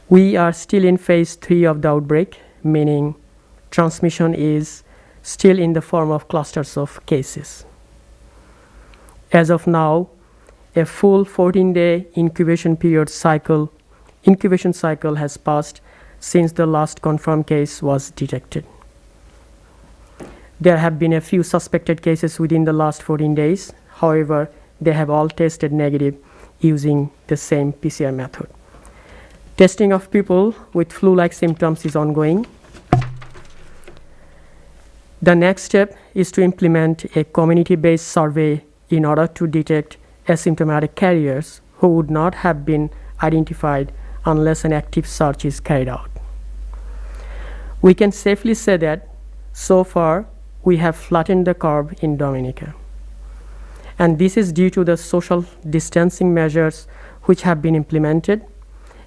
We are still in phase 3 of the outbreak, meaning transmission is still in the form of clusters of cases. As of now, a full 14-day incubation cycle has passed since the last confirmed case was detected. There have been a few suspected cases within the last 14 days. However, they have all tested negative using the same PCR method. Testing of people with flu-like symptoms is ongoing. The next step is to implement a community-based survey in order to detect asymptomatic carriers who would not have been identified unless an active search is carried out. We can safely say that so far we have flattened the curve in Dominica. And this is due to the social distancing measures which have been implemented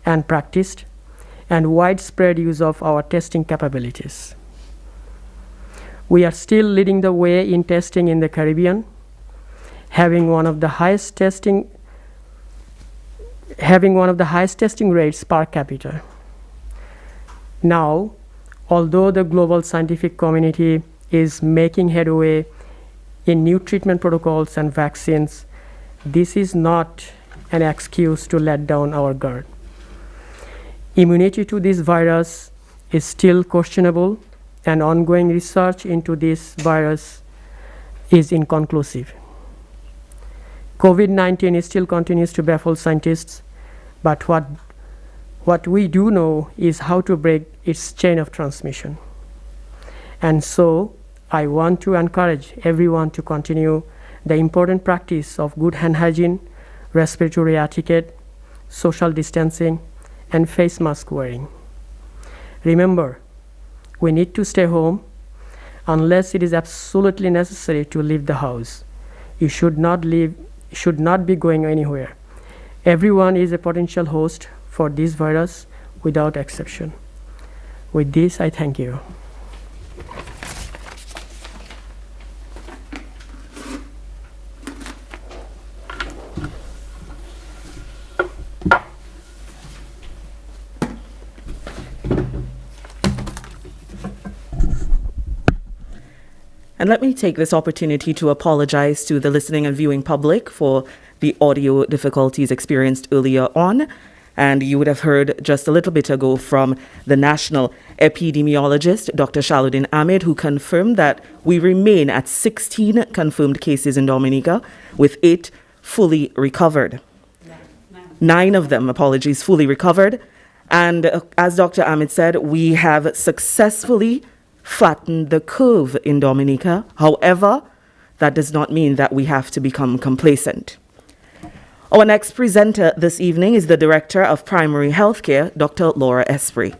and practiced, and widespread use of our testing capabilities. We are still leading the way in testing in the Caribbean, having one of the highest testing rates per capita. Now, although the global scientific community is making headway in new treatment protocols and vaccines, this is not an excuse to let down our guard. Immunity to this virus is still questionable, and ongoing research into this virus is inconclusive. COVID-19 still continues to baffle scientists, but what we do know is how to break its chain of transmission. And so I want to encourage everyone to continue the important practice of good hand hygiene, respiratory etiquette, social distancing, and face mask wearing. Remember, we need to stay home unless it is absolutely necessary to leave the house. You should not be going anywhere. Everyone is a potential host for this virus without exception. With this, I thank you. And let me take this opportunity to apologize to the listening and viewing public for the audio difficulties experienced earlier on. And you would have heard just a little bit ago from the national epidemiologist, Dr. Shalauddin Ahmed, who confirmed that we remain at 16 confirmed cases in Dominica, with 8 fully recovered. 9 of them, fully recovered. And as Dr. Ahmed said, we have successfully flattened the curve in Dominica. However, that does not mean that we have to become complacent. Our next presenter this evening is the Director of Primary Healthcare, Dr. Laura Esprit.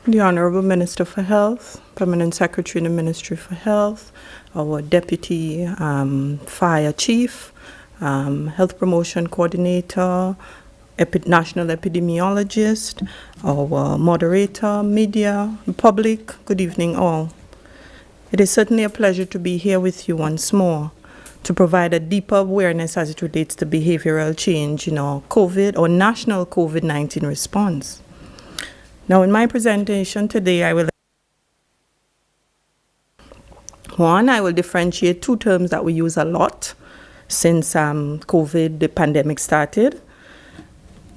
The Honorable Minister for Health, Permanent Secretary in the Ministry for Health, our Deputy Fire Chief, Health Promotion Coordinator, National Epidemiologist, our Moderator, Media, Public, good evening all. It is certainly a pleasure to be here with you once more to provide a deeper awareness as it relates to behavioral change in our national COVID-19 response. Now, in my presentation today, I will differentiate 2 terms that we use a lot since the pandemic started.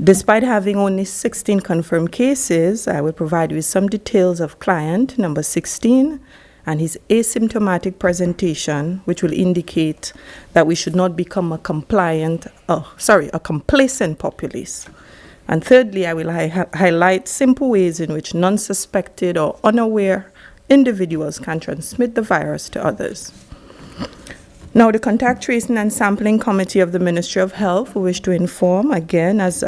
Despite having only 16 confirmed cases, I will provide you with some details of client number 16 and his asymptomatic presentation, which will indicate that we should not become a complacent populace. And thirdly, I will highlight simple ways in which non-suspected or unaware individuals can transmit the virus to others. Now, the Contact Tracing and Sampling Committee of the Ministry of Health wish to inform, again, as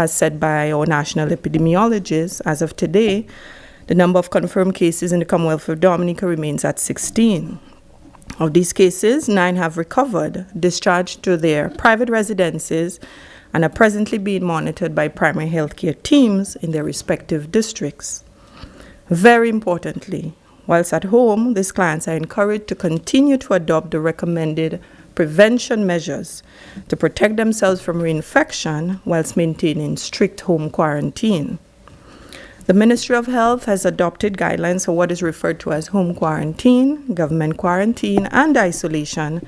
said by our national epidemiologist, as of today, the number of confirmed cases in the Commonwealth of Dominica remains at 16. Of these cases, 9 have recovered, discharged to their private residences, and are presently being monitored by primary healthcare teams in their respective districts. Very importantly, whilst at home, these clients are encouraged to continue to adopt the recommended prevention measures to protect themselves from reinfection whilst maintaining strict home quarantine. The Ministry of Health has adopted guidelines for what is referred to as home quarantine, government quarantine, and isolation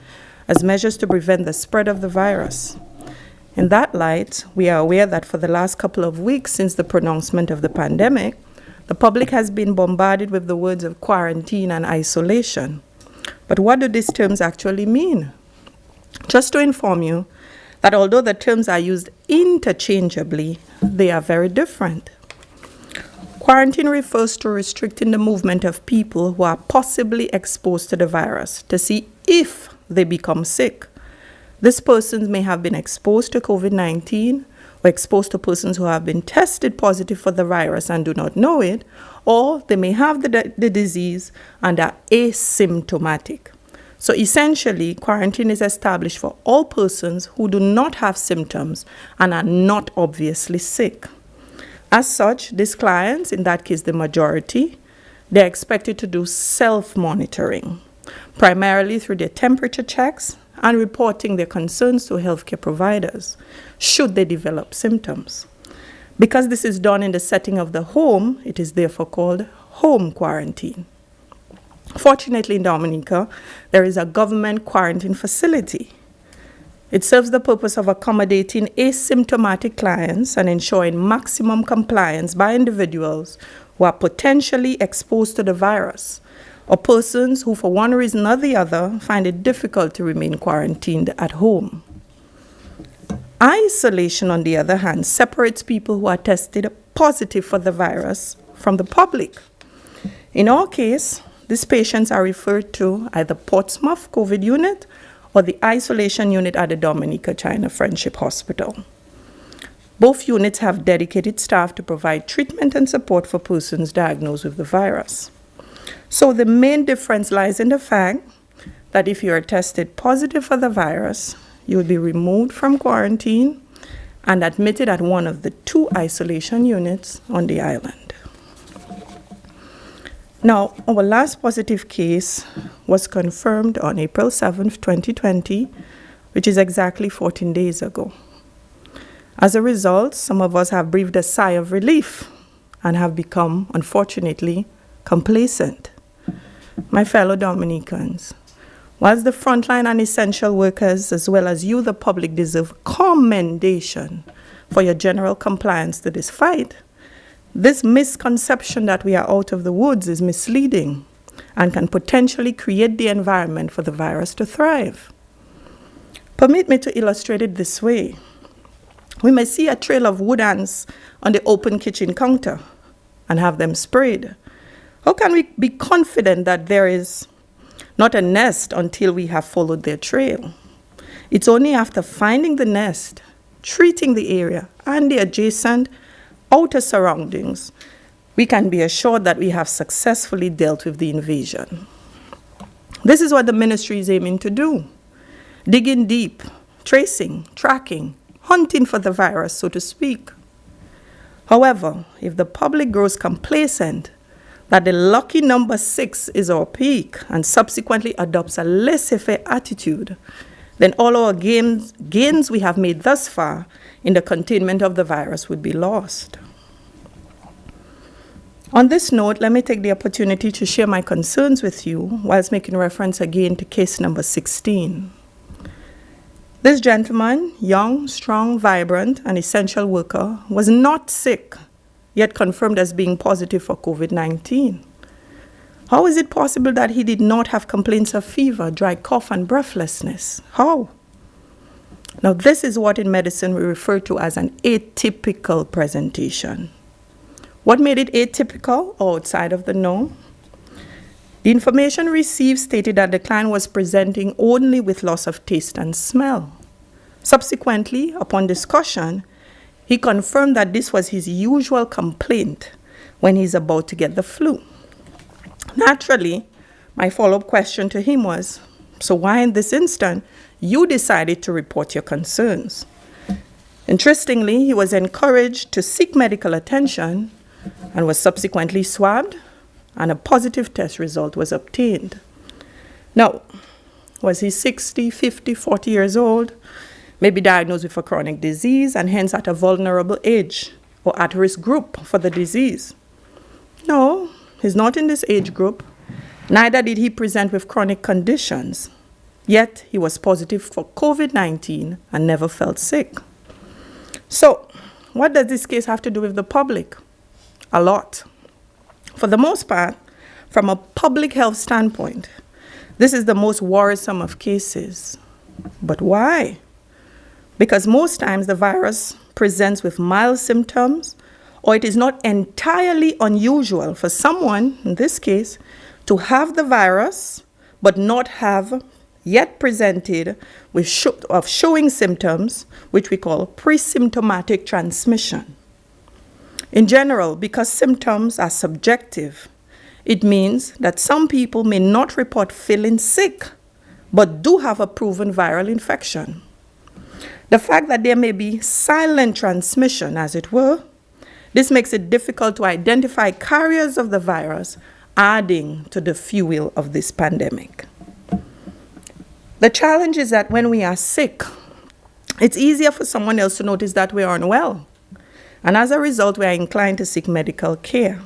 as measures to prevent the spread of the virus. In that light, we are aware that for the last couple of weeks since the pronouncement of the pandemic, the public has been bombarded with the words of quarantine and isolation. But what do these terms actually mean? Just to inform you that although the terms are used interchangeably, they are very different. Quarantine refers to restricting the movement of people who are possibly exposed to the virus to see if they become sick. These persons may have been exposed to COVID-19 or exposed to persons who have been tested positive for the virus and do not know it, or they may have the disease and are asymptomatic. So essentially, quarantine is established for all persons who do not have symptoms and are not obviously sick. As such, these clients, in that case the majority, they're expected to do self-monitoring, primarily through their temperature checks and reporting their concerns to healthcare providers should they develop symptoms. Because this is done in the setting of the home, it is therefore called home quarantine. Fortunately, in Dominica, there is a government quarantine facility. It serves the purpose of accommodating asymptomatic clients and ensuring maximum compliance by individuals who are potentially exposed to the virus, or persons who, for one reason or the other, find it difficult to remain quarantined at home. Isolation, on the other hand, separates people who are tested positive for the virus from the public. In our case, these patients are referred to either Portsmouth COVID unit or the isolation unit at the Dominica China Friendship Hospital. Both units have dedicated staff to provide treatment and support for persons diagnosed with the virus. So the main difference lies in the fact that if you are tested positive for the virus, you will be removed from quarantine and admitted at one of the 2 isolation units on the island. Now, our last positive case was confirmed on April 7th, 2020, which is exactly 14 days ago. As a result, some of us have breathed a sigh of relief and have become, unfortunately, complacent. My fellow Dominicans, whilst the frontline and essential workers, as well as you, the public, deserve commendation for your general compliance to this fight, this misconception that we are out of the woods is misleading and can potentially create the environment for the virus to thrive. Permit me to illustrate it this way. We may see a trail of wood ants on the open kitchen counter and have them sprayed. How can we be confident that there is not a nest until we have followed their trail? It's only after finding the nest, treating the area and the adjacent outer surroundings, we can be assured that we have successfully dealt with the invasion. This is what the ministry is aiming to do. Digging deep, tracing, tracking, hunting for the virus, so to speak. However, if the public grows complacent that the lucky number 6 is our peak and subsequently adopts a laissez-faire attitude, then all our gains we have made thus far in the containment of the virus would be lost. On this note, let me take the opportunity to share my concerns with you whilst making reference again to case number 16. This gentleman, young, strong, vibrant, and essential worker, was not sick, yet confirmed as being positive for COVID-19. How is it possible that he did not have complaints of fever, dry cough, and breathlessness? How? Now, this is what in medicine we refer to as an atypical presentation. What made it atypical or outside of the norm? The information received stated that the client was presenting only with loss of taste and smell. Subsequently, upon discussion, he confirmed that this was his usual complaint when he's about to get the flu. Naturally, my follow-up question to him was, so why in this instant you decided to report your concerns? Interestingly, he was encouraged to seek medical attention and was subsequently swabbed, and a positive test result was obtained. Now, was he 60, 50, 40 years old, maybe diagnosed with a chronic disease, and hence at a vulnerable age or at-risk group for the disease? No, he's not in this age group. Neither did he present with chronic conditions. Yet, he was positive for COVID-19 and never felt sick. So, what does this case have to do with the public? A lot. For the most part, from a public health standpoint, this is the most worrisome of cases. But why? Because most times the virus presents with mild symptoms, or it is not entirely unusual for someone, in this case, to have the virus but not have yet presented with showing symptoms, which we call pre-symptomatic transmission. In general, because symptoms are subjective, it means that some people may not report feeling sick, but do have a proven viral infection. The fact that there may be silent transmission, as it were, this makes it difficult to identify carriers of the virus, adding to the fuel of this pandemic. The challenge is that when we are sick, it's easier for someone else to notice that we are unwell. And as a result, we are inclined to seek medical care.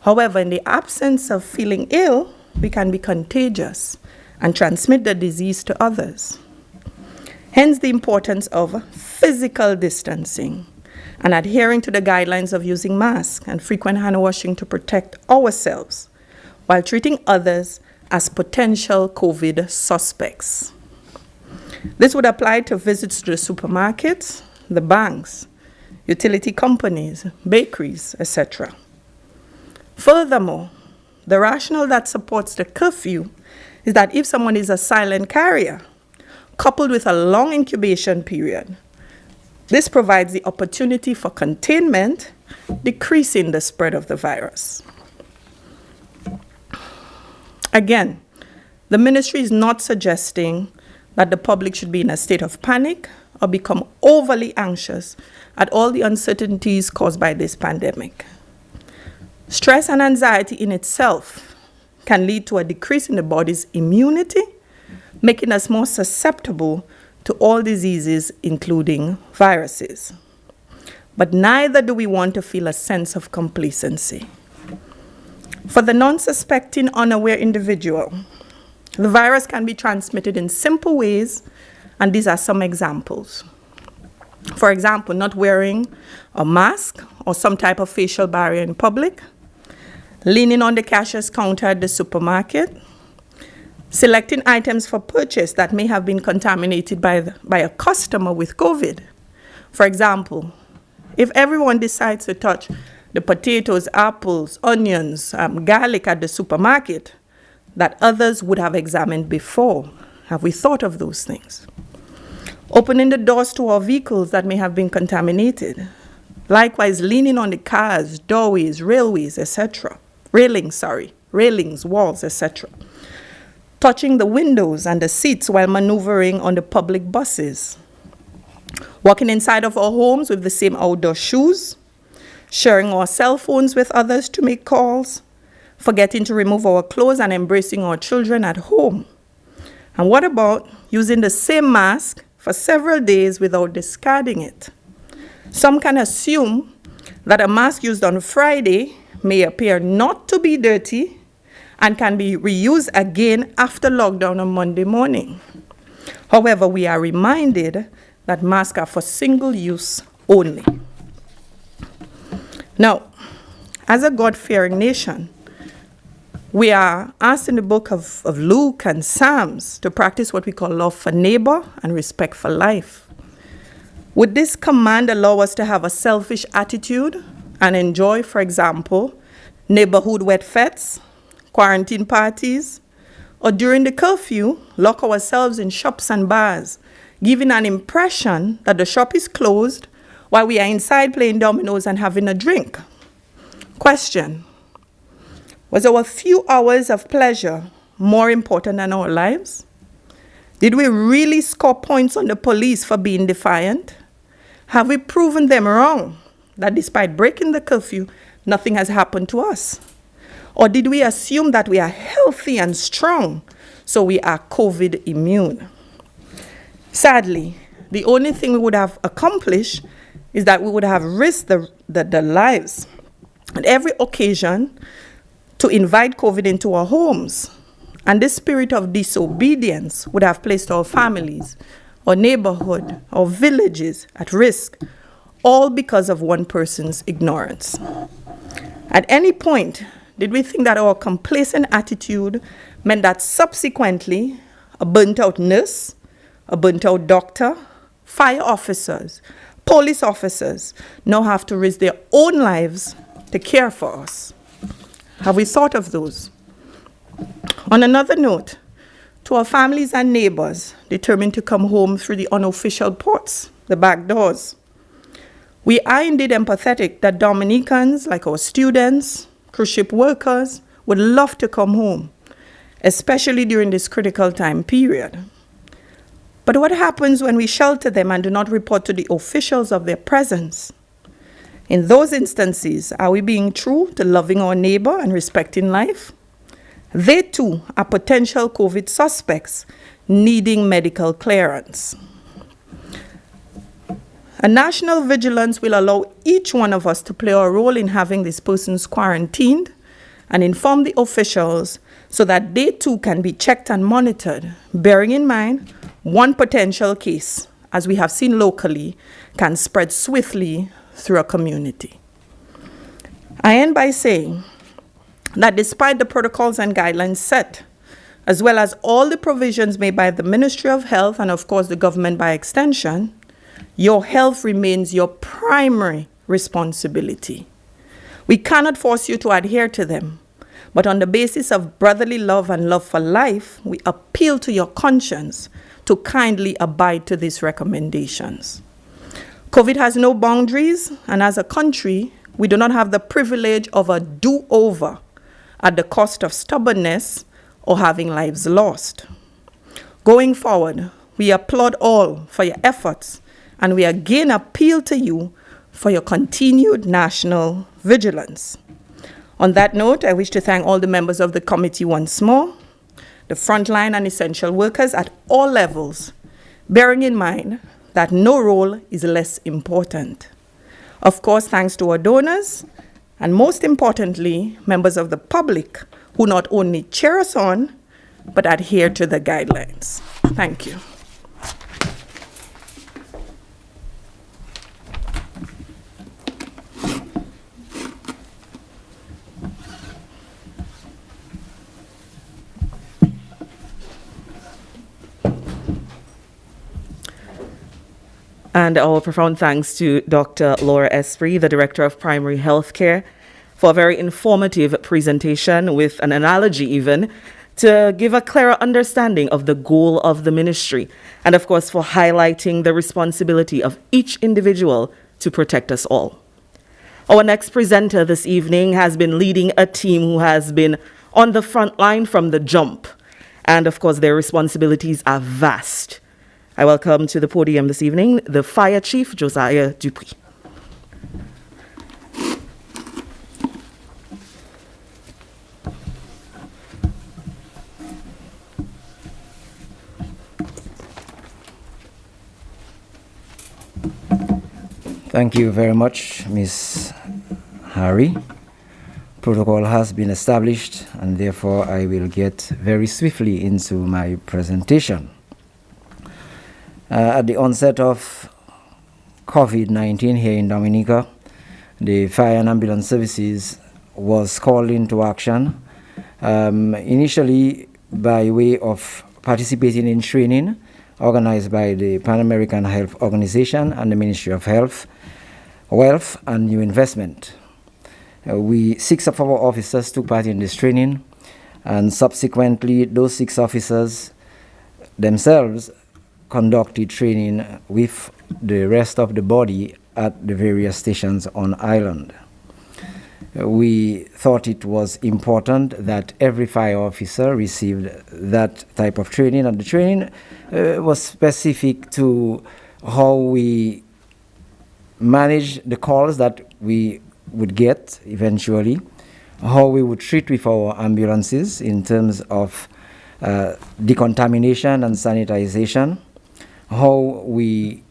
However, in the absence of feeling ill, we can be contagious and transmit the disease to others. Hence the importance of physical distancing and adhering to the guidelines of using masks and frequent hand washing to protect ourselves while treating others as potential COVID suspects. This would apply to visits to the supermarkets, the banks, utility companies, bakeries, etc. Furthermore, the rationale that supports the curfew is that if someone is a silent carrier, coupled with a long incubation period, this provides the opportunity for containment, decreasing the spread of the virus. Again, the ministry is not suggesting that the public should be in a state of panic or become overly anxious at all the uncertainties caused by this pandemic. Stress and anxiety in itself can lead to a decrease in the body's immunity, making us more susceptible to all diseases, including viruses. But neither do we want to feel a sense of complacency. For the non-suspecting, unaware individual, the virus can be transmitted in simple ways, and these are some examples. For example, not wearing a mask or some type of facial barrier in public, leaning on the cashier's counter at the supermarket, selecting items for purchase that may have been contaminated by a customer with COVID. For example, if everyone decides to touch the potatoes, apples, onions, garlic at the supermarket that others would have examined before, have we thought of those things? Opening the doors to our vehicles that may have been contaminated. Likewise, leaning on the cars, doorways, railways, etc. Railings, walls, etc. Touching the windows and the seats while maneuvering on the public buses. Walking inside of our homes with the same outdoor shoes. Sharing our cell phones with others to make calls. Forgetting to remove our clothes and embracing our children at home. And what about using the same mask for several days without discarding it? Some can assume that a mask used on Friday may appear not to be dirty and can be reused again after lockdown on Monday morning. However, we are reminded that masks are for single use only. Now, as a God-fearing nation, we are asked in the book of Luke and Psalms to practice what we call love for neighbor and respect for life. Would this command allow us to have a selfish attitude and enjoy, for example, neighborhood wet fetes, quarantine parties, or during the curfew, lock ourselves in shops and bars, giving an impression that the shop is closed while we are inside playing dominoes and having a drink? Question: was our few hours of pleasure more important than our lives? Did we really score points on the police for being defiant? Have we proven them wrong, that despite breaking the curfew, nothing has happened to us? Or did we assume that we are healthy and strong, so we are COVID immune? Sadly, the only thing we would have accomplished is that we would have risked the lives at every occasion to invite COVID into our homes. And this spirit of disobedience would have placed our families, our neighborhood, our villages at risk, all because of one person's ignorance. At any point, did we think that our complacent attitude meant that subsequently a burnt-out nurse, a burnt-out doctor, fire officers, police officers now have to risk their own lives to care for us? Have we thought of those? On another note, to our families and neighbors determined to come home through the unofficial ports, the back doors, we are indeed empathetic that Dominicans, like our students, cruise ship workers, would love to come home, especially during this critical time period. But what happens when we shelter them and do not report to the officials of their presence? In those instances, are we being true to loving our neighbor and respecting life? They too are potential COVID suspects needing medical clearance. A national vigilance will allow each one of us to play a role in having these persons quarantined and inform the officials so that they too can be checked and monitored, bearing in mind one potential case, as we have seen locally, can spread swiftly through a community. I end by saying that despite the protocols and guidelines set, as well as all the provisions made by the Ministry of Health and of course the government by extension, your health remains your primary responsibility. We cannot force you to adhere to them, but on the basis of brotherly love and love for life, we appeal to your conscience to kindly abide to these recommendations. COVID has no boundaries, and as a country, we do not have the privilege of a do-over at the cost of stubbornness or having lives lost. Going forward, we applaud all for your efforts, and we again appeal to you for your continued national vigilance. On that note, I wish to thank all the members of the committee once more, the frontline and essential workers at all levels, bearing in mind that no role is less important. Of course, thanks to our donors, and most importantly, members of the public who not only cheer us on, but adhere to the guidelines. Thank you. And our profound thanks to Dr. Laura Esprit, the Director of Primary Healthcare, for a very informative presentation with an analogy even to give a clearer understanding of the goal of the ministry, and of course for highlighting the responsibility of each individual to protect us all. Our next presenter this evening has been leading a team who has been on the front line from the jump, and of course their responsibilities are vast. I welcome to the podium this evening the Fire Chief, Josiah Dupree. Thank you very much, Ms. Harry. Protocol has been established, and therefore I will get very swiftly into my presentation. At the onset of COVID-19 here in Dominica, the fire and ambulance services was called into action, initially by way of participating in training organized by the Pan American Health Organization and the Ministry of Health, Wealth and New Investment. 6 of our officers took part in this training, and subsequently those 6 officers themselves conducted training with the rest of the body at the various stations on island. We thought it was important that every fire officer received that type of training, and the training was specific to how we manage the calls that we would get eventually, how we would treat with our ambulances in terms of decontamination and sanitization, how we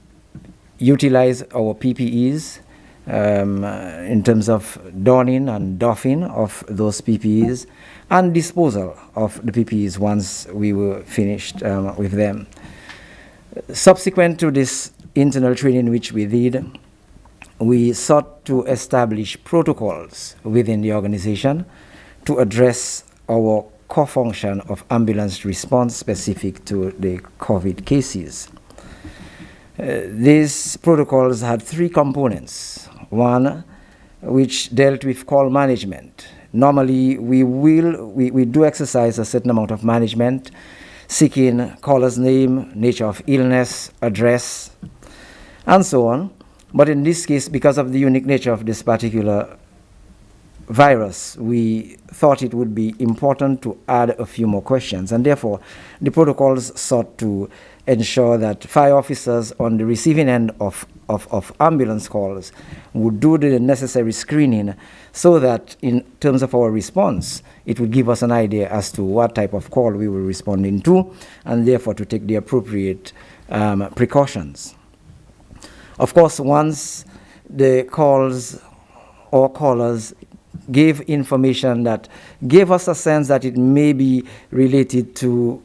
utilize our PPEs in terms of donning and doffing of those PPEs, and disposal of the PPEs once we were finished with them. Subsequent to this internal training which we did, we sought to establish protocols within the organization to address our core function of ambulance response specific to the COVID cases. These protocols had three components. One, which dealt with call management. Normally, we do exercise a certain amount of management, seeking caller's name, nature of illness, address, and so on. But in this case, because of the unique nature of this particular virus, we thought it would be important to add a few more questions. And therefore, the protocols sought to ensure that fire officers on the receiving end of ambulance calls would do the necessary screening so that in terms of our response, it would give us an idea as to what type of call we were responding to, and therefore to take the appropriate precautions. Of course, once the calls or callers gave information that gave us a sense that it may be related to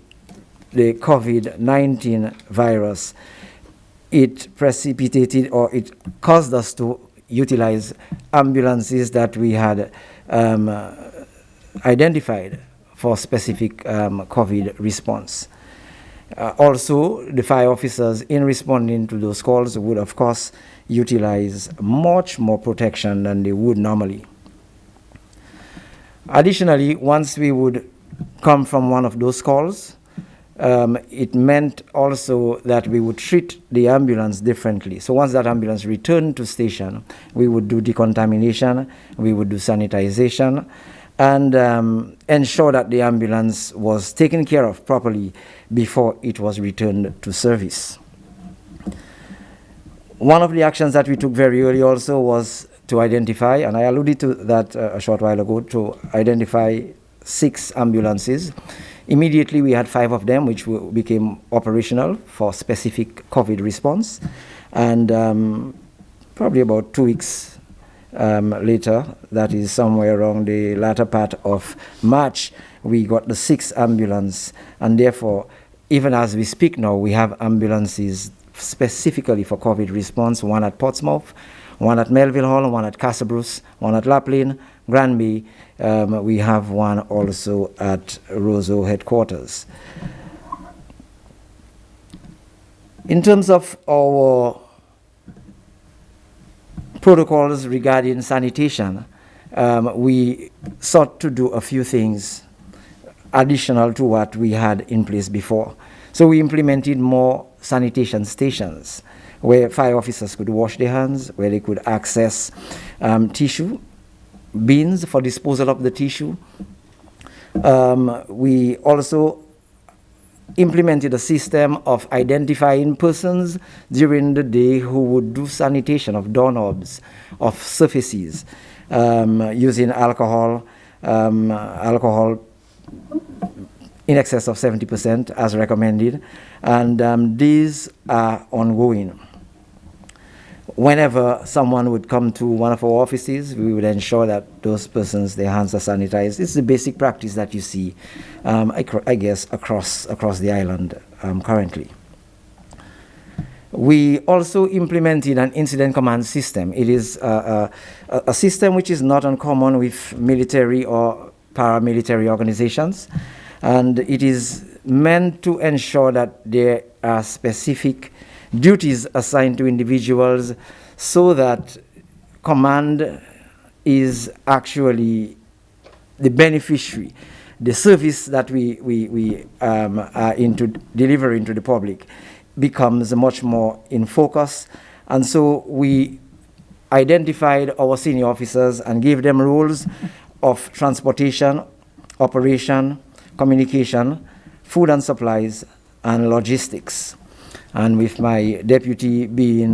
the COVID-19 virus, it precipitated or it caused us to utilize ambulances that we had identified for specific COVID response. Also, the fire officers, in responding to those calls, would of course utilize much more protection than they would normally. Additionally, once we would come from one of those calls, it meant also that we would treat the ambulance differently. So once that ambulance returned to station, we would do decontamination, we would do sanitization, and ensure that the ambulance was taken care of properly before it was returned to service. One of the actions that we took very early also was to identify, and I alluded to that a short while ago, to identify 6 ambulances. Immediately we had 5 of them which became operational for specific COVID response, and probably about 2 weeks later, that is somewhere around the latter part of March, we got the 6th ambulance, and therefore even as we speak now, we have ambulances specifically for COVID response, one at Portsmouth, one at Melville Hall, one at Castlebruce, one at Laplin, Granby. We have one also at Roseau headquarters. In terms of our protocols regarding sanitation, we sought to do a few things additional to what we had in place before. So we implemented more sanitation stations where fire officers could wash their hands, where they could access tissue, bins for disposal of the tissue. We also implemented a system of identifying persons during the day who would do sanitation of doorknobs, of surfaces, using alcohol in excess of 70% as recommended, and these are ongoing. Whenever someone would come to one of our offices, we would ensure that those persons, their hands are sanitized. It's the basic practice that you see, I guess, across the island currently. We also implemented an incident command system. It is a system which is not uncommon with military or paramilitary organizations, and it is meant to ensure that there are specific duties assigned to individuals so that command is actually the beneficiary. The service that we are into delivering to the public becomes much more in focus, and so we identified our senior officers and gave them roles of transportation, operation, communication, food and supplies, and logistics. and with my deputy being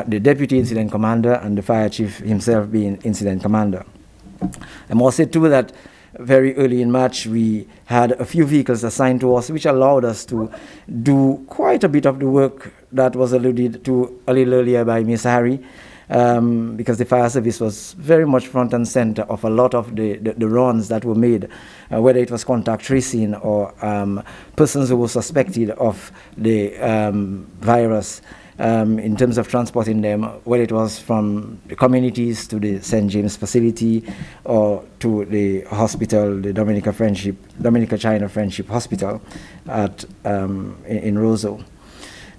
the deputy incident commander and the fire chief himself being incident commander. I must say too that very early in March we had a few vehicles assigned to us, which allowed us to do quite a bit of the work that was alluded to a little earlier by Ms. Harry, because the fire service was very much front and center of a lot of the runs that were made, whether it was contact tracing or persons who were suspected of the virus, in terms of transporting them, whether it was from the communities to the St. James facility or to the hospital, the Dominica-China Friendship Hospital in Roseau.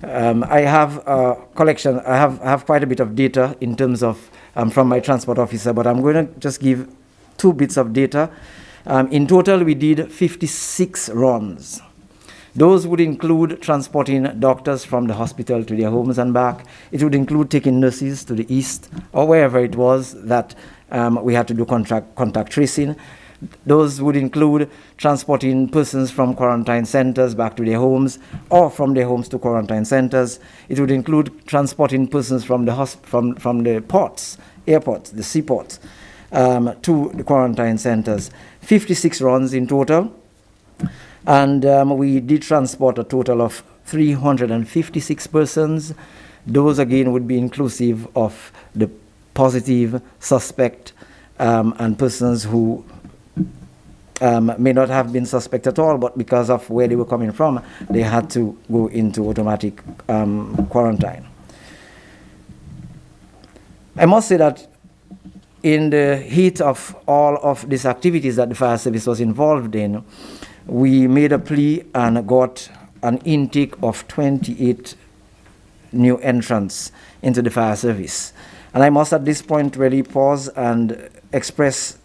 I have a collection, I have quite a bit of data in terms of from my transport officer, but I'm going to just give 2 bits of data. In total, we did 56 runs. Those would include transporting doctors from the hospital to their homes and back. It would include taking nurses to the east or wherever it was that we had to do contact tracing. Those would include transporting persons from quarantine centers back to their homes or from their homes to quarantine centers. It would include transporting persons from the from the ports, airports, the seaports, to the quarantine centers. 56 runs in total. And we did transport a total of 356 persons. Those again would be inclusive of the positive, suspect, and persons who may not have been suspect at all, but because of where they were coming from, they had to go into automatic quarantine. I must say that in the heat of all of these activities that the fire service was involved in, we made a plea and got an intake of 28 new entrants into the fire service. And I must at this point really pause and express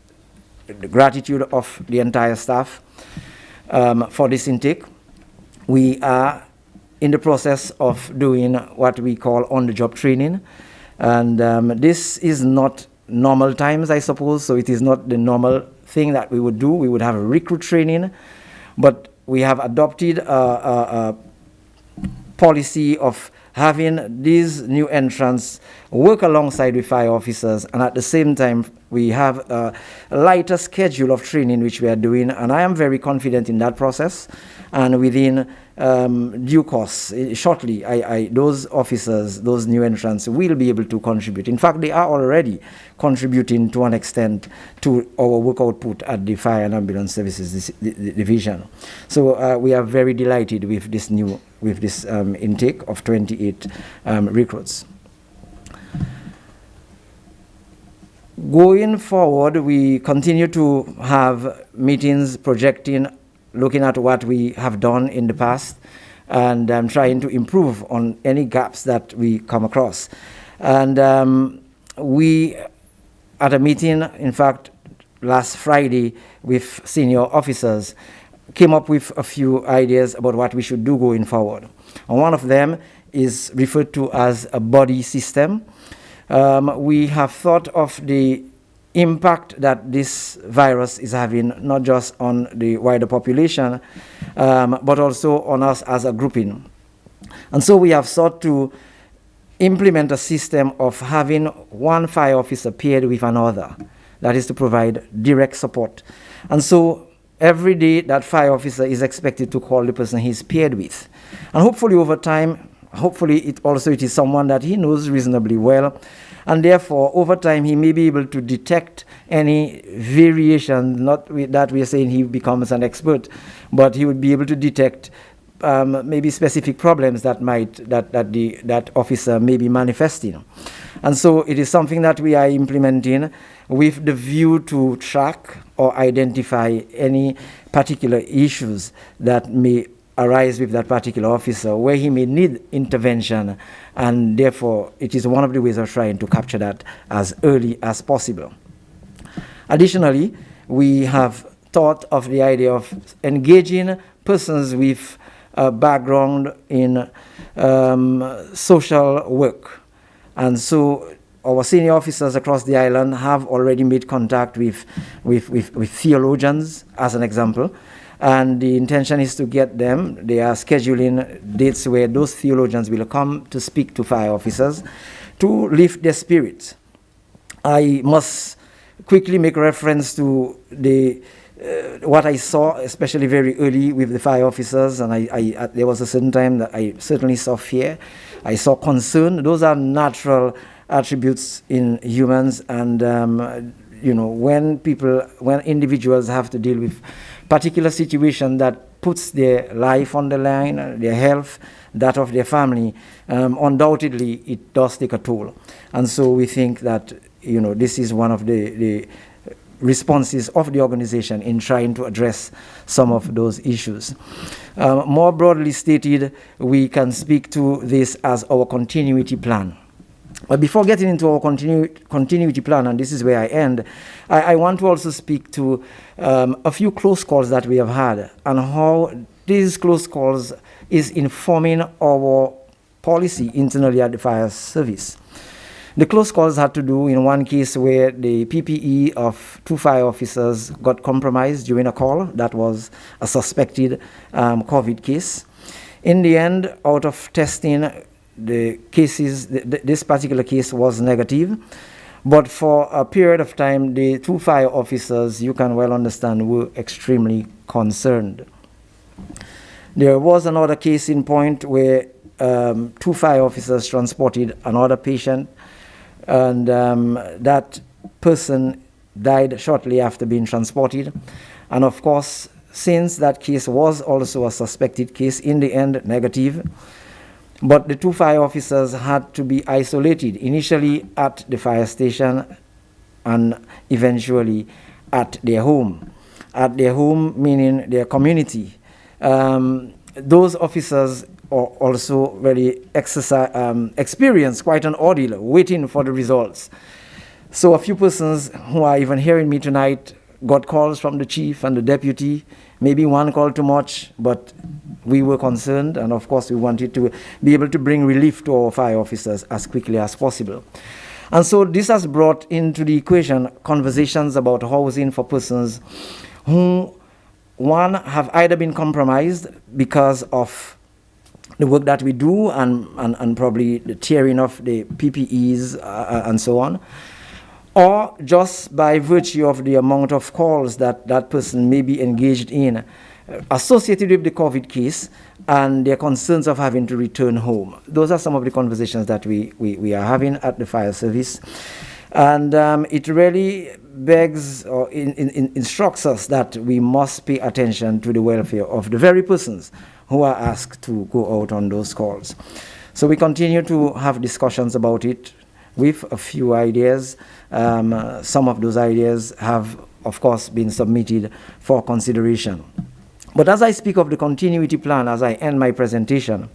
the gratitude of the entire staff for this intake. We are in the process of doing what we call on-the-job training. And this is not normal times, I suppose, so it is not the normal thing that we would do. We would have a recruit training, but we have adopted a policy of having these new entrants work alongside with fire officers, and at the same time we have a lighter schedule of training which we are doing, and I am very confident in that process. And within due course, shortly, those officers, those new entrants will be able to contribute. In fact, they are already contributing to an extent to our work output at the Fire and Ambulance Services Division. So we are very delighted with this intake of 28 recruits. Going forward, we continue to have meetings projecting, looking at what we have done in the past, and trying to improve on any gaps that we come across. And we, at a meeting, in fact, last Friday with senior officers, came up with a few ideas about what we should do going forward. And one of them is referred to as a buddy system. We have thought of the impact that this virus is having, not just on the wider population, but also on us as a grouping. And so we have sought to implement a system of having one fire officer paired with another, that is to provide direct support. And so every day that fire officer is expected to call the person he's paired with. And hopefully over time, it is someone that he knows reasonably well, and therefore over time he may be able to detect any variation, not that we are saying he becomes an expert, but he would be able to detect maybe specific problems that officer may be manifesting. And so it is something that we are implementing with the view to track or identify any particular issues that may arise with that particular officer, where he may need intervention, and therefore it is one of the ways of trying to capture that as early as possible. Additionally, we have thought of the idea of engaging persons with a background in social work. And so our senior officers across the island have already made contact with theologians, as an example, And the intention is to get them. They are scheduling dates where those theologians will come to speak to fire officers to lift their spirits. I must quickly make reference to what I saw, especially very early with the fire officers, and there was a certain time that I certainly saw fear. I saw concern. Those are natural attributes in humans, and when individuals have to deal with particular situation that puts their life on the line, their health, that of their family, undoubtedly it does take a toll. And so we think that this is one of the responses of the organization in trying to address some of those issues. More broadly stated, we can speak to this as our continuity plan. But before getting into our continuity plan, and this is where I end, I want to also speak to a few close calls that we have had and how these close calls is informing our policy internally at the fire service. The close calls had to do in one case where the PPE of 2 fire officers got compromised during a call. That was a suspected COVID case. In the end, out of testing, the cases, this particular case was negative. But for a period of time, the 2 fire officers, you can well understand, were extremely concerned. There was another case in point where 2 fire officers transported another patient, and that person died shortly after being transported. And of course, since that case was also a suspected case, in the end, negative. But the 2 fire officers had to be isolated, initially at the fire station and eventually at their home. At their home, meaning their community. Those officers also very experienced quite an ordeal waiting for the results. So a few persons who are even hearing me tonight got calls from the chief and the deputy, maybe one call too much, but we were concerned, and of course we wanted to be able to bring relief to our fire officers as quickly as possible. And so this has brought into the equation conversations about housing for persons who, one, have either been compromised because of the work that we do and probably the tearing of the PPEs and so on, or just by virtue of the amount of calls that that person may be engaged in associated with the COVID case and their concerns of having to return home. Those are some of the conversations that we are having at the fire service. And it really begs or instructs us that we must pay attention to the welfare of the very persons who are asked to go out on those calls. So we continue to have discussions about it with a few ideas. Some of those ideas have, of course, been submitted for consideration. But as I speak of the continuity plan, as I end my presentation,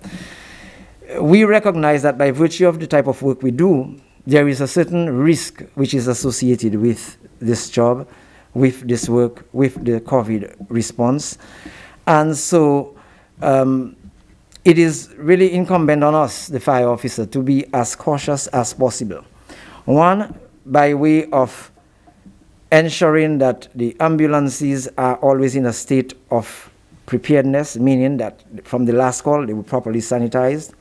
we recognize that by virtue of the type of work we do, there is a certain risk which is associated with this job, with this work, with the COVID response. And so it is really incumbent on us, the fire officer, to be as cautious as possible. One, by way of ensuring that the ambulances are always in a state of preparedness, meaning that from the last call they were properly sanitized.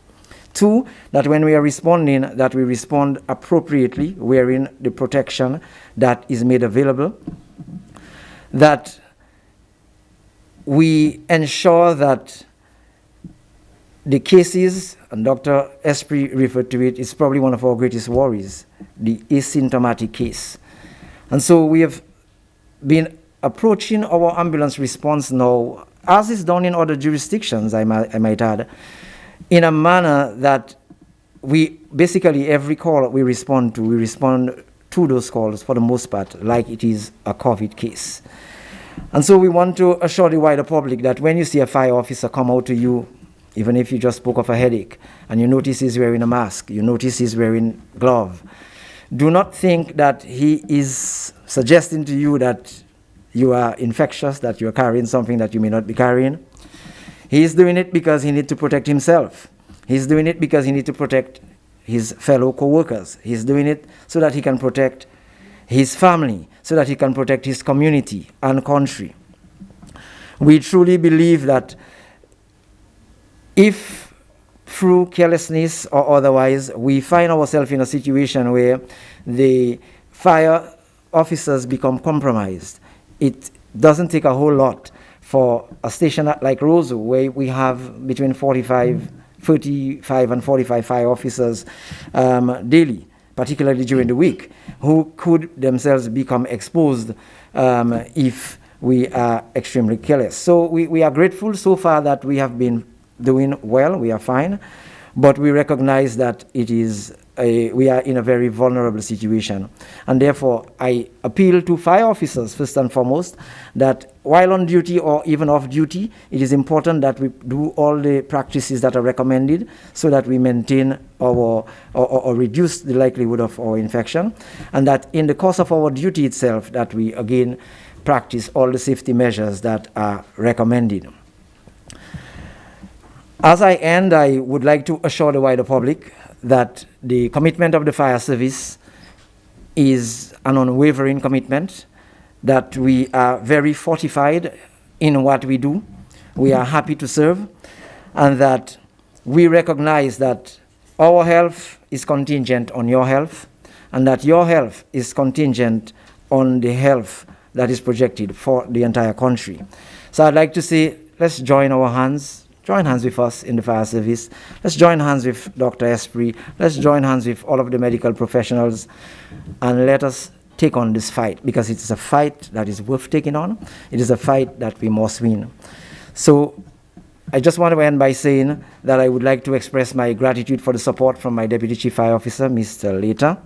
2, that when we are responding, that we respond appropriately, wearing the protection that is made available. That we ensure that the cases, and Dr. Esprit referred to it, is probably one of our greatest worries, the asymptomatic case. And so we have been approaching our ambulance response now, as is done in other jurisdictions, I might add, in a manner that we basically, every call we respond to those calls for the most part like it is a COVID case. And so we want to assure the wider public that when you see a fire officer come out to you, even if you just spoke of a headache, and you notice he's wearing a mask, you notice he's wearing glove, do not think that he is suggesting to you that you are infectious, that you are carrying something that you may not be carrying. He is doing it because he needs to protect himself. He's doing it because he needs to protect his fellow co-workers. He's doing it so that he can protect his family, so that he can protect his community and country. We truly believe that if through carelessness or otherwise we find ourselves in a situation where the fire officers become compromised, it doesn't take a whole lot for a station like Roseau, where we have between 35 and 45 fire officers daily, particularly during the week, who could themselves become exposed if we are extremely careless. So we are grateful so far that we have been doing well, we are fine, but we recognize that we are in a very vulnerable situation. And therefore, I appeal to fire officers, first and foremost, that while on duty or even off duty, it is important that we do all the practices that are recommended so that we maintain or reduce the likelihood of our infection, and that in the course of our duty itself, that we again practice all the safety measures that are recommended. As I end, I would like to assure the wider public that the commitment of the fire service is an unwavering commitment, that we are very fortified in what we do. We are happy to serve, and that we recognize that our health is contingent on your health, and that your health is contingent on the health that is projected for the entire country. So I'd like to say, let's join hands with us in the fire service. Let's join hands with Dr. Esprit. Let's join hands with all of the medical professionals, and let us take on this fight, because it's a fight that is worth taking on. It is a fight that we must win. So I just want to end by saying that I would like to express my gratitude for the support from my Deputy Chief Fire Officer, Mr. Later,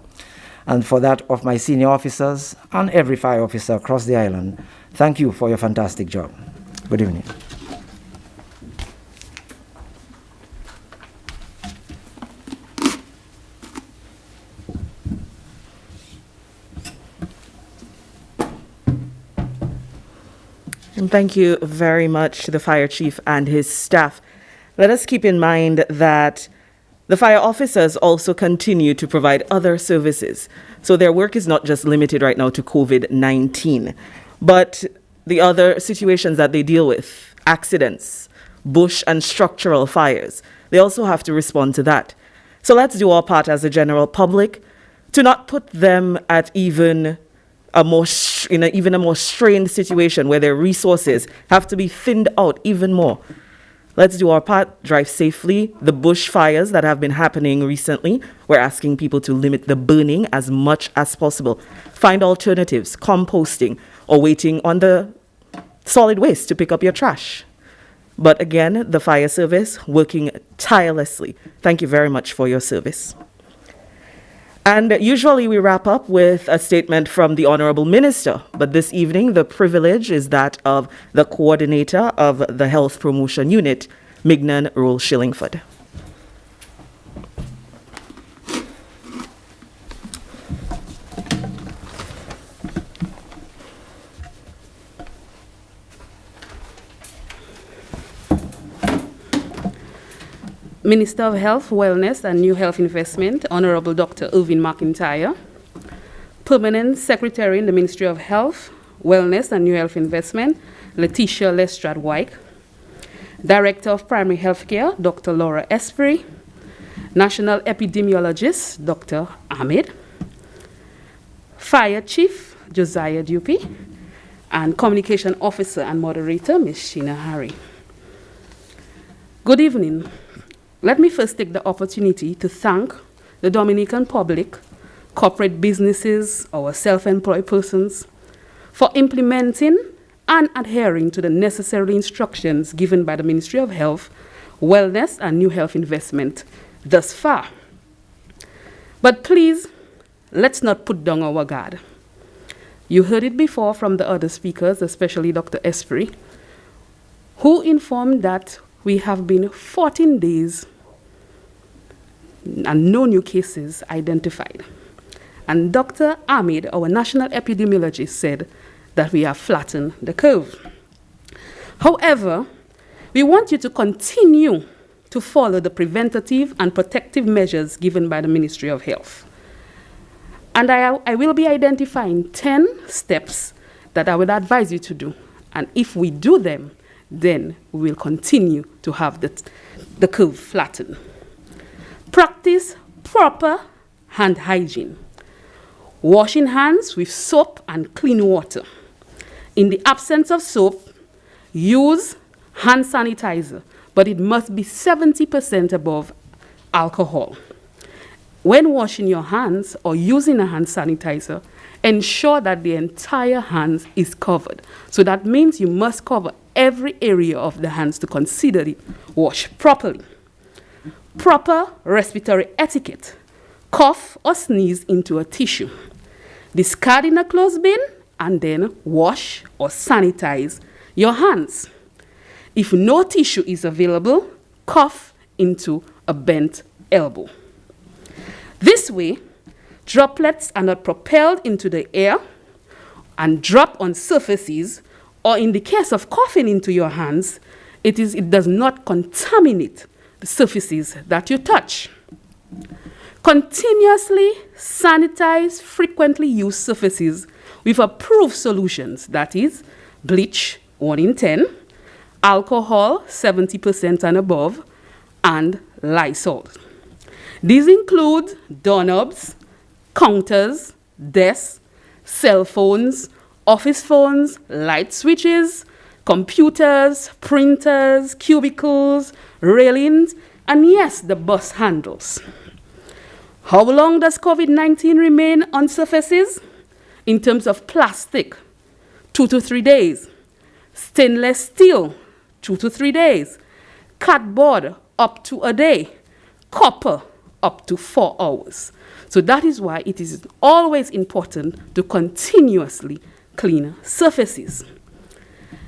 and for that of my senior officers and every fire officer across the island. Thank you for your fantastic job. Good evening. And thank you very much to the fire chief and his staff. Let us keep in mind that the fire officers also continue to provide other services. So their work is not just limited right now to COVID-19, but the other situations that they deal with, accidents, bush and structural fires, they also have to respond to that. So let's do our part as a general public to not put them at even a more strained situation where their resources have to be thinned out even more. Let's do our part, drive safely. The bush fires that have been happening recently, we're asking people to limit the burning as much as possible. Find alternatives, composting, or waiting on the solid waste to pick up your trash. But again, the fire service working tirelessly. Thank you very much for your service. And usually we wrap up with a statement from the Honorable Minister, but this evening the privilege is that of the coordinator of the Health Promotion Unit, Mignon Rolle Shillingford. Minister of Health, Wellness and New Health Investment, Honorable Dr. Irvin McIntyre, Permanent Secretary in the Ministry of Health, Wellness and New Health Investment, Letitia Lestrade-White, Director of Primary Healthcare, Dr. Laura Esprit, National Epidemiologist, Dr. Ahmed, Fire Chief, Josiah Dupie, and Communication Officer and Moderator, Ms. Sheena Harry. Good evening. Let me first take the opportunity to thank the Dominican public, corporate businesses, our self-employed persons, for implementing and adhering to the necessary instructions given by the Ministry of Health, Wellness and New Health Investment thus far. But please, let's not put down our guard. You heard it before from the other speakers, especially Dr. Esprit, who informed that we have been 14 days and no new cases identified. And Dr. Ahmed, our national epidemiologist, said that we have flattened the curve. However, we want you to continue to follow the preventative and protective measures given by the Ministry of Health. And I will be identifying 10 steps that I would advise you to do. And if we do them, then we will continue to have the curve flatten. Practice proper hand hygiene. Washing hands with soap and clean water. In the absence of soap, use hand sanitizer, but it must be 70% above alcohol. When washing your hands or using a hand sanitizer, ensure that the entire hand is covered. So that means you must cover every area of the hands to consider it washed properly. Proper respiratory etiquette. Cough or sneeze into a tissue. Discard in a closed bin and then wash or sanitize your hands. If no tissue is available, cough into a bent elbow. This way, droplets are not propelled into the air and drop on surfaces, or in the case of coughing into your hands, it does not contaminate the surfaces that you touch. Continuously sanitize frequently used surfaces with approved solutions, that is, bleach 1 in 10, alcohol 70% and above, and Lysol. These include doorknobs, counters, desks, cell phones, office phones, light switches, computers, printers, cubicles, railings, and yes, the bus handles. How long does COVID-19 remain on surfaces? In terms of plastic, 2 to 3 days. Stainless steel, 2 to 3 days. Cardboard, up to a day. Copper, up to 4 hours. So that is why it is always important to continuously clean surfaces.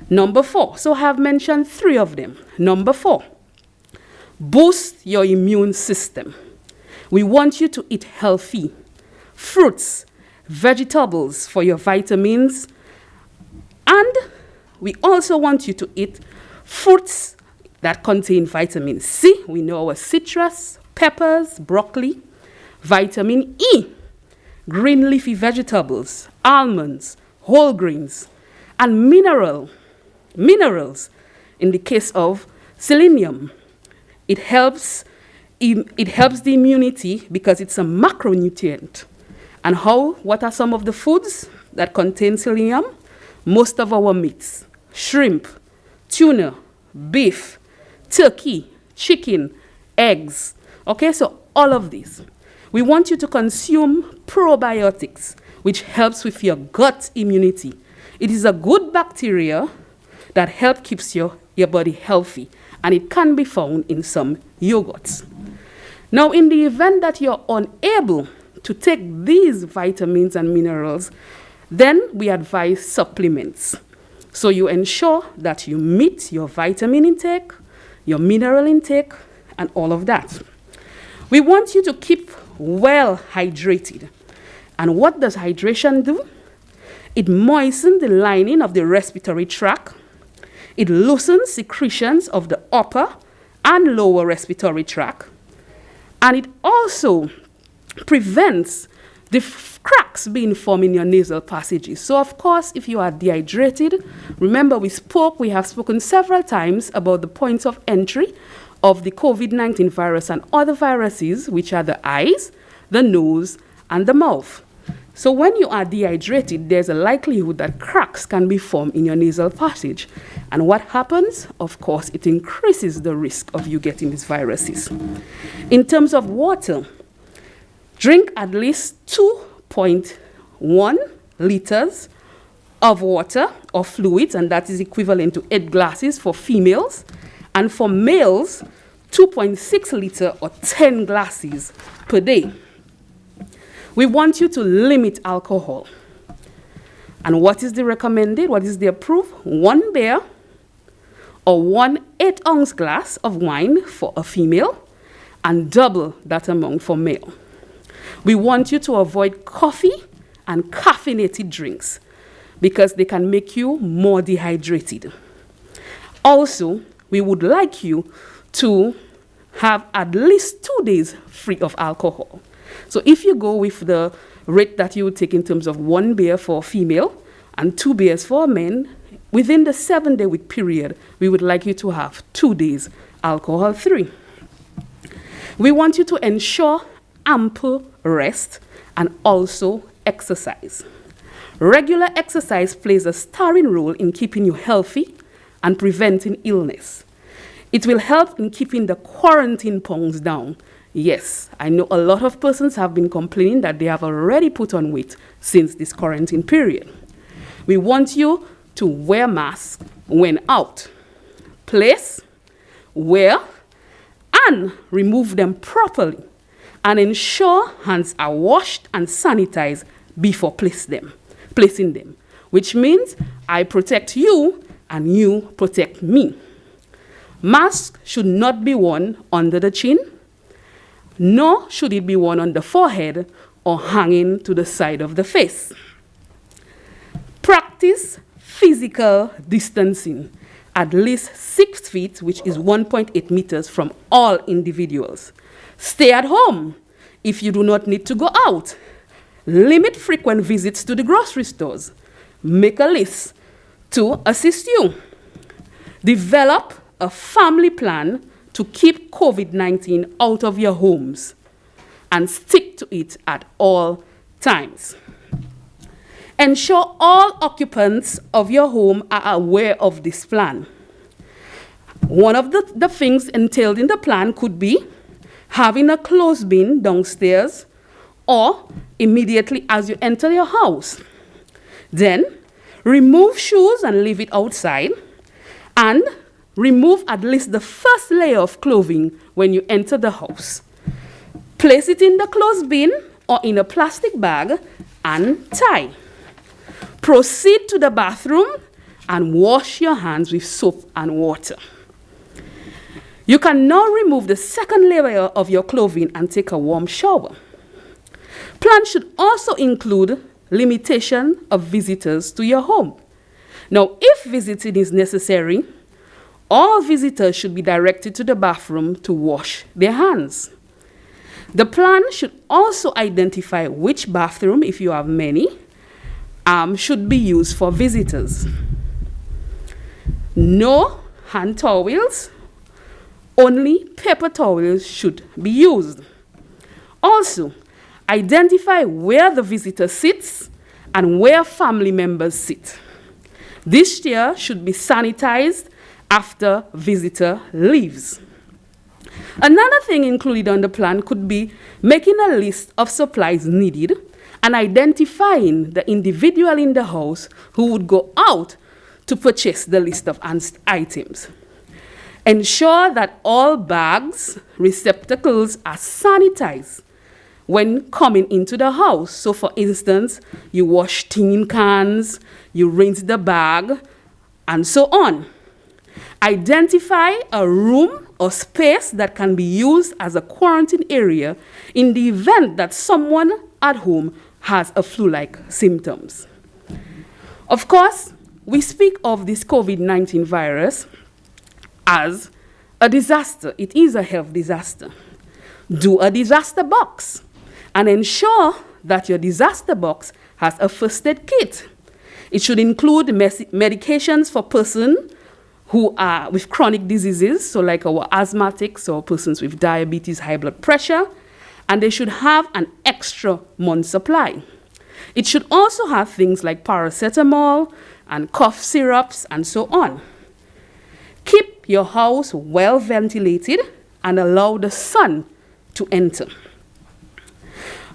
Number 4, so I have mentioned 3 of them. Number 4, boost your immune system. We want you to eat healthy fruits, vegetables for your vitamins, and we also want you to eat fruits that contain vitamin C. We know our citrus, peppers, broccoli, vitamin E, green leafy vegetables, almonds, whole grains, and minerals. In the case of selenium, it helps the immunity because it's a macronutrient. And what are some of the foods that contain selenium? Most of our meats: shrimp, tuna, beef, turkey, chicken, eggs. Okay, so all of these. We want you to consume probiotics, which helps with your gut immunity. It is a good bacteria that keeps your body healthy, and it can be found in some yogurts. Now, in the event that you're unable to take these vitamins and minerals, then we advise supplements. So you ensure that you meet your vitamin intake, your mineral intake, and all of that. We want you to keep well hydrated. And what does hydration do? It moistens the lining of the respiratory tract. It loosens secretions of the upper and lower respiratory tract. And it also prevents the cracks being formed in your nasal passages. So, of course, if you are dehydrated, remember we have spoken several times about the points of entry of the COVID-19 virus and other viruses, which are the eyes, the nose, and the mouth. So when you are dehydrated, there's a likelihood that cracks can be formed in your nasal passage. And what happens? Of course, it increases the risk of you getting these viruses. In terms of water, drink at least 2.1 liters of water or fluids, and that is equivalent to 8 glasses for females. And for males, 2.6 liters or 10 glasses per day. We want you to limit alcohol. And what is the recommended? What is the approved? 1 beer or 1 8-ounce glass of wine for a female, and double that amount for male. We want you to avoid coffee and caffeinated drinks because they can make you more dehydrated. Also, we would like you to have at least 2 days free of alcohol. So if you go with the rate that you would take in terms of 1 beer for a female and 2 beers for men, within the 7-day week period, we would like you to have 2 days alcohol-free. We want you to ensure ample rest and also exercise. Regular exercise plays a starring role in keeping you healthy and preventing illness. It will help in keeping the quarantine pounds down. Yes, I know a lot of persons have been complaining that they have already put on weight since this quarantine period. We want you to wear masks when out. Place, wear, and remove them properly. And ensure hands are washed and sanitized before placing them, which means I protect you and you protect me. Mask should not be worn under the chin, nor should it be worn on the forehead or hanging to the side of the face. Practice physical distancing, at least 6 feet, which is 1.8 meters from all individuals. Stay at home if you do not need to go out. Limit frequent visits to the grocery stores. Make a list to assist you. Develop a family plan to keep COVID-19 out of your homes and stick to it at all times. Ensure all occupants of your home are aware of this plan. One of the things entailed in the plan could be having a clothes bin downstairs or immediately as you enter your house. Then, remove shoes and leave it outside, and remove at least the first layer of clothing when you enter the house. Place it in the clothes bin or in a plastic bag and tie. Proceed to the bathroom and wash your hands with soap and water. You can now remove the second layer of your clothing and take a warm shower. Plan should also include limitation of visitors to your home. Now, if visiting is necessary, all visitors should be directed to the bathroom to wash their hands. The plan should also identify which bathroom, if you have many, should be used for visitors. No hand towels, only paper towels should be used. Also, identify where the visitor sits and where family members sit. This chair should be sanitized after visitor leaves. Another thing included on the plan could be making a list of supplies needed and identifying the individual in the house who would go out to purchase the list of items. Ensure that all bags, receptacles are sanitized when coming into the house. So for instance, you wash tin cans, you rinse the bag, and so on. Identify a room or space that can be used as a quarantine area in the event that someone at home has a flu-like symptoms. Of course, we speak of this COVID-19 virus as a disaster. It is a health disaster. Do a disaster box and ensure that your disaster box has a first aid kit. It should include medications for persons who are with chronic diseases, so like our asthmatics or persons with diabetes, high blood pressure, and they should have an extra month supply. It should also have things like paracetamol and cough syrups and so on. Keep your house well ventilated and allow the sun to enter.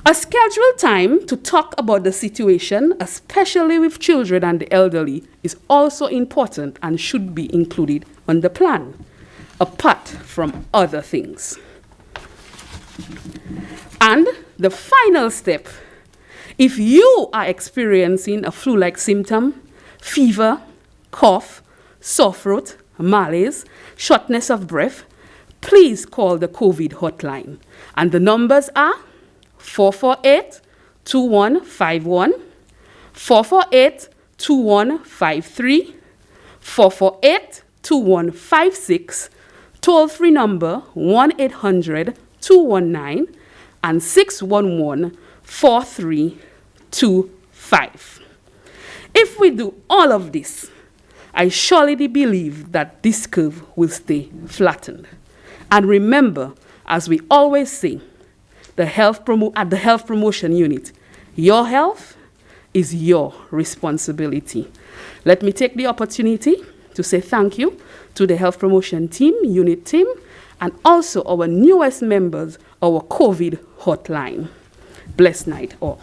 A scheduled time to talk about the situation, especially with children and the elderly, is also important and should be included on the plan, apart from other things. And the final step, if you are experiencing a flu-like symptom, fever, cough, sore throat, malaise, shortness of breath, please call the COVID hotline. And the numbers are 448-2151, 448-2153, 448-2156, toll-free number 1-800-219, and 611-4325. If we do all of this I surely believe that this curve will stay flattened. And remember, as we always say, at the health promotion unit, your health is your responsibility. Let me take the opportunity to say thank you to the health promotion team, unit team, and also our newest members, our COVID hotline. Blessed night all.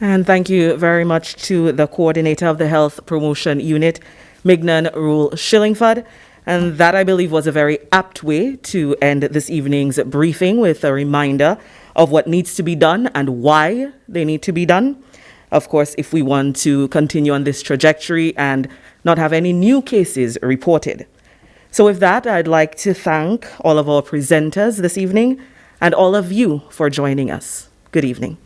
And thank you very much to the coordinator of the Health Promotion Unit, Mignon Rolle Shillingford. And that, I believe, was a very apt way to end this evening's briefing with a reminder of what needs to be done and why they need to be done. Of course, if we want to continue on this trajectory and not have any new cases reported. So with that, I'd like to thank all of our presenters this evening and all of you for joining us. Good evening.